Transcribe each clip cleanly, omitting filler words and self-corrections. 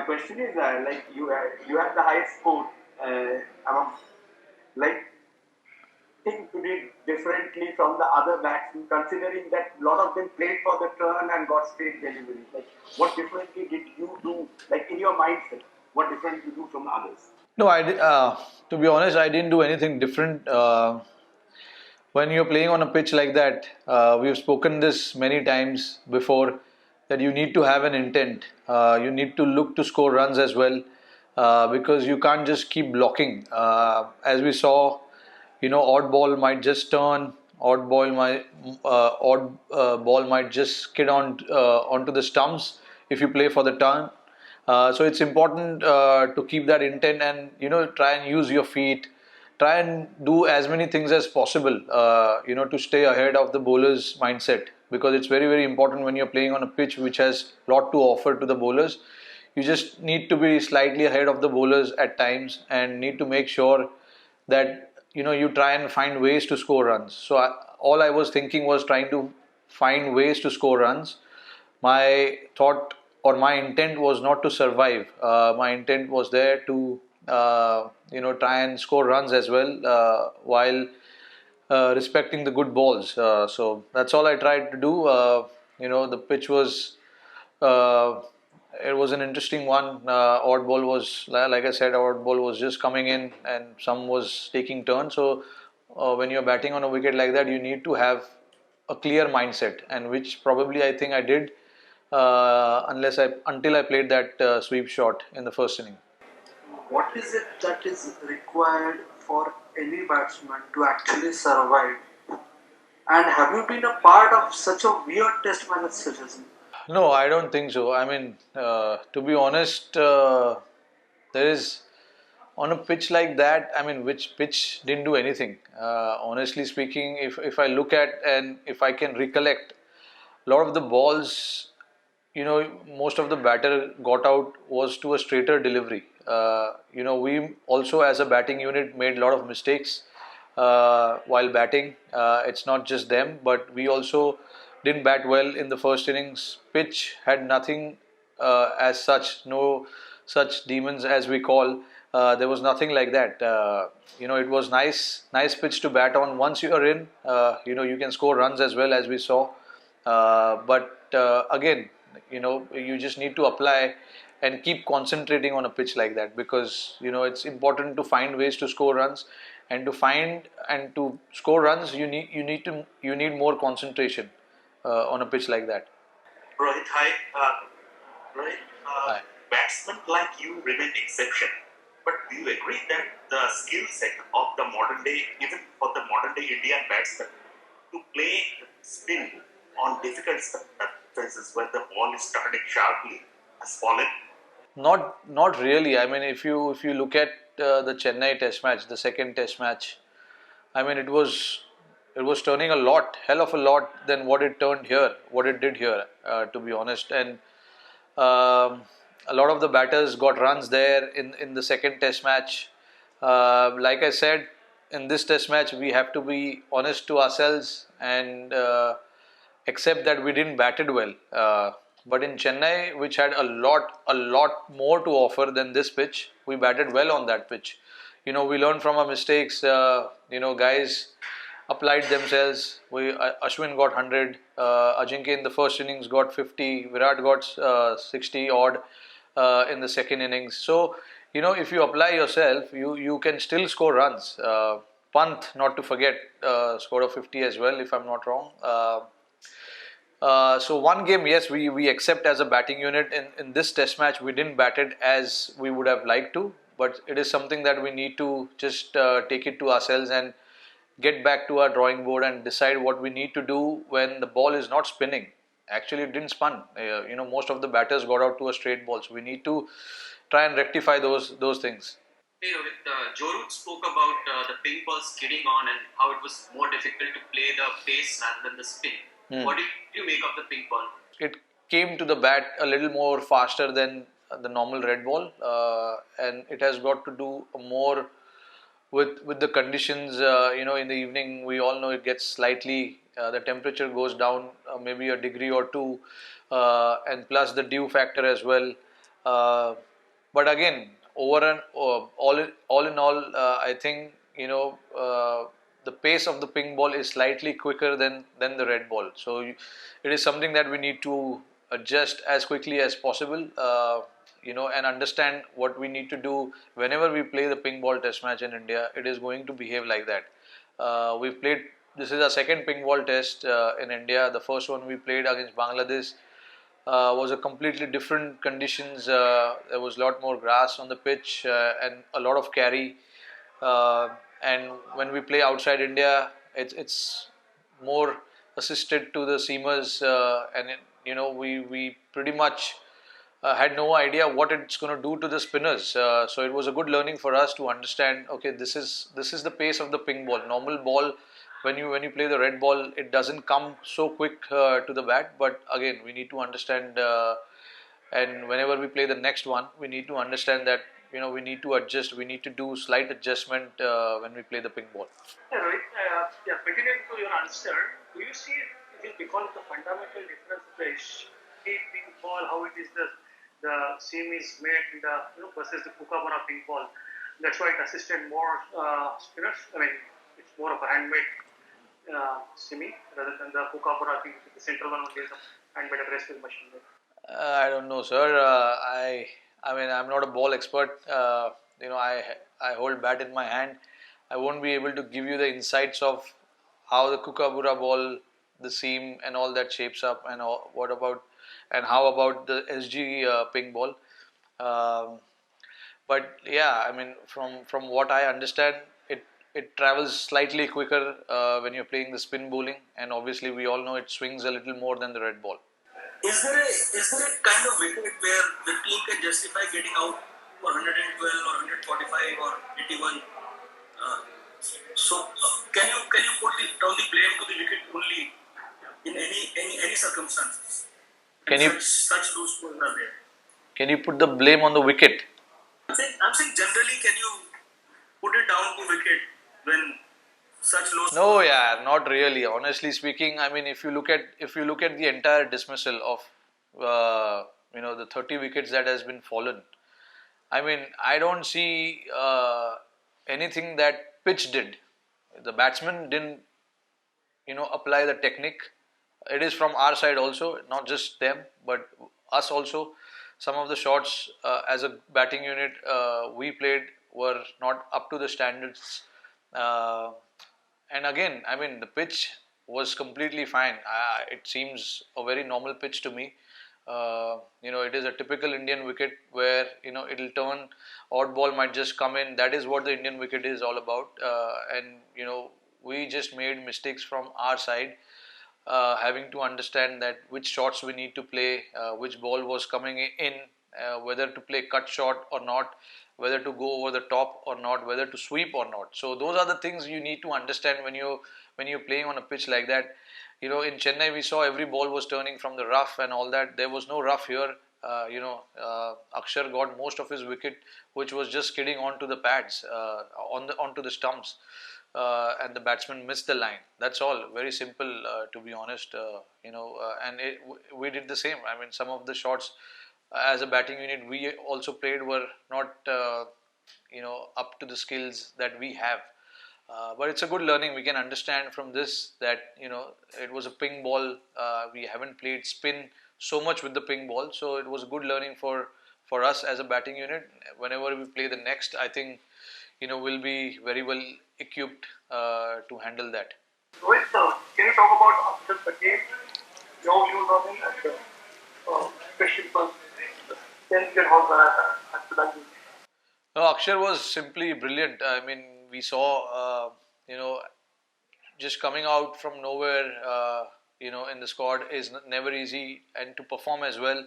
question is like you have the highest score among like think you did differently from the other batsmen, considering that a lot of them played for the turn and got straight delivery? Like, what differently did you do, like in your mindset? What different you do from others? No, to be honest, I didn't do anything different. When you're playing on a pitch like that, we've spoken this many times before that you need to have an intent. You need to look to score runs as well, because you can't just keep blocking. As we saw, odd ball might just turn, odd ball might just skid onto the stumps if you play for the turn. So it's important to keep that intent and try and use your feet, try and do as many things as possible, to stay ahead of the bowler's mindset, because it's very, very important when you're playing on a pitch which has a lot to offer to the bowlers. You just need to be slightly ahead of the bowlers at times and need to make sure that you try and find ways to score runs. So all I was thinking was trying to find ways to score runs. My thought or my intent was not to survive. My intent was there to try and score runs as well, while respecting the good balls. So that's all I tried to do. The pitch was uh, it was an interesting one. Odd ball was, like I said, odd ball was just coming in, and some was taking turns. So when you're batting on a wicket like that, you need to have a clear mindset, and which probably I think I did, until I played that sweep shot in the first inning. What is it that is required for any batsman to actually survive? And have you been a part of such a weird test match as such as? No, I don't think so. I mean, to be honest, there is on a pitch like that. I mean, which pitch didn't do anything? Honestly speaking, if I look at and if I can recollect, a lot of the balls, most of the batter got out was to a straighter delivery. We also as a batting unit made a lot of mistakes while batting. It's not just them, but we also didn't bat well in the first innings. Pitch had nothing as such, no such demons as we call. There was nothing like that. It was nice pitch to bat on. Once you are in, you can score runs as well, as we saw. But again, you just need to apply and keep concentrating on a pitch like that, because it's important to find ways to score runs, and to score runs you need more concentration on a pitch like that. Rohit, hi. Rohit, Hi. batsmen like you remain exception. But do you agree that the skill set of the modern day, even for the modern day Indian batsman, to play spin on difficult surfaces where the ball is starting sharply has fallen? Not really. I mean, if you look at the Chennai Test match, the second Test match, I mean, it was turning a lot, hell of a lot than what it turned here, what it did here, to be honest. And um, a lot of the batters got runs there in the second Test match. Like I said, in this Test match, we have to be honest to ourselves and accept that we didn't bat it well. But in Chennai, which had a lot more to offer than this pitch, we batted well on that pitch. We learned from our mistakes. Guys applied themselves. Ashwin got 100. Ajinkya in the first innings got 50. Virat got 60 odd in the second innings. So if you apply yourself, you can still score runs. Pant, not to forget, scored a 50 as well, if I'm not wrong. So one game, yes, we accept as a batting unit. In this test match, we didn't bat it as we would have liked to, but it is something that we need to just take it to ourselves and get back to our drawing board and decide what we need to do when the ball is not spinning. Actually, it didn't spin. Most of the batters got out to a straight ball, so we need to try and rectify those things. Hey Rohit, Joe Root spoke about the pink ball skidding on and how it was more difficult to play the pace rather than the spin. What did you make of the pink ball? It came to the bat a little more faster than the normal red ball, and it has got to do more with the conditions. In the evening, we all know it gets slightly the temperature goes down maybe a degree or two, and plus the dew factor as well. But again, over and all in all, I think the pace of the pink ball is slightly quicker than the red ball. So it is something that we need to adjust as quickly as possible. And understand what we need to do whenever we play the pink ball test match in India. It is going to behave like that. We've played. This is our second pink ball test in India. The first one we played against Bangladesh was a completely different conditions. There was a lot more grass on the pitch and a lot of carry. Uh, and when we play outside India, it's more assisted to the seamers, and we pretty much had no idea what it's going to do to the spinners. So it was a good learning for us to understand. Okay, this is the pace of the pink ball. Normal ball, when you play the red ball, it doesn't come so quick to the bat. But again, we need to understand. And whenever we play the next one, we need to understand that we need to adjust. We need to do slight adjustment when we play the pink ball. Yeah, Rohit, continuing to your answer, do you see it is because of the fundamental difference of the pink ball, how it is the seam is made in the versus the Kookaburra pink ball? That's why it assisted more spinners. I mean, it's more of a handmade seaming rather than the Kookaburra thing. The central one is a handmade abrasive machine. I don't know, sir. I mean, I'm not a ball expert. I hold bat in my hand. I won't be able to give you the insights of how the Kookaburra ball, the seam, and all that shapes up, and how about the SG ping ball. Um, but yeah, I mean, from what I understand, it travels slightly quicker when you're playing the spin bowling, and obviously we all know it swings a little more than the red ball. Is there a kind of wicket where the team can justify getting out for 112 or 145 or 81? Uh, can you put down the blame to the wicket only in any circumstances? Can you Such loose scores are there. can you put the blame on the wicket? I'm saying generally, can you put it down to wicket when such low? No, yeah, not really. Honestly speaking, I mean, if you look at the entire dismissal of the 30 wickets that has been fallen, I mean, I don't see anything that pitch did. The batsman didn't apply the technique. It is from our side also, not just them, but us also. Some of the shots as a batting unit we played were not up to the standards. Uh, and again, I mean, the pitch was completely fine. It seems a very normal pitch to me. It is a typical Indian wicket where it'll turn, odd ball might just come in. That is what the Indian wicket is all about. And we just made mistakes from our side, having to understand that which shots we need to play, which ball was coming in, whether to play cut shot or not, whether to go over the top or not, whether to sweep or not. So those are the things you need to understand when you're playing on a pitch like that. In Chennai we saw every ball was turning from the rough and all that. There was no rough here. Akshar got most of his wicket, which was just skidding onto the pads, onto the stumps, and the batsman missed the line. That's all. Very simple, to be honest. We did the same. I mean, some of the shots as a batting unit we also played were not, up to the skills that we have. But it's a good learning. We can understand from this that it was a ping ball. We haven't played spin so much with the ping ball, so it was a good learning for us as a batting unit. Whenever we play the next, I think we'll be very well equipped to handle that. Rohit, can you talk about Axar Patel? Your views on him and especially for then get how after that. No, Akshar was simply brilliant. I mean, we saw, just coming out from nowhere, in the squad is never easy, and to perform as well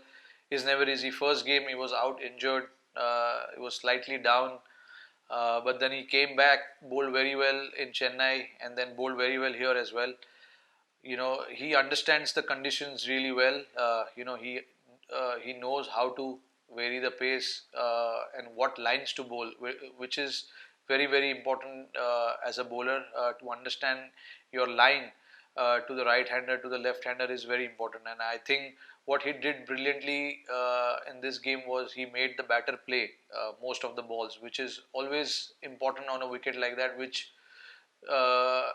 is never easy. First game he was out injured, he was slightly down, but then he came back, bowled very well in Chennai, and then bowled very well here as well. He understands the conditions really well. He knows how to vary the pace and what lines to bowl, which is very very important as a bowler, to understand your line to the right hander, to the left hander is very important. And I think what he did brilliantly in this game was he made the batter play most of the balls, which is always important on a wicket like that, which uh,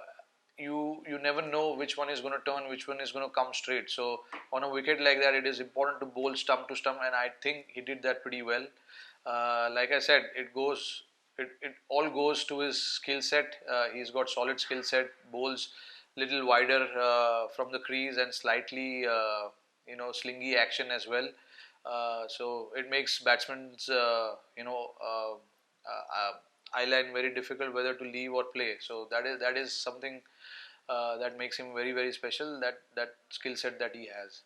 you never know which one is going to turn, which one is going to come straight. So on a wicket like that, it is important to bowl stump to stump, and I think he did that pretty well. Like I said, it all goes to his skill set. He's got solid skill set, bowls little wider from the crease and slightly slingy action as well. So it makes batsmen's eye line very difficult whether to leave or play. So that is something that makes him very very special. That skill set that he has.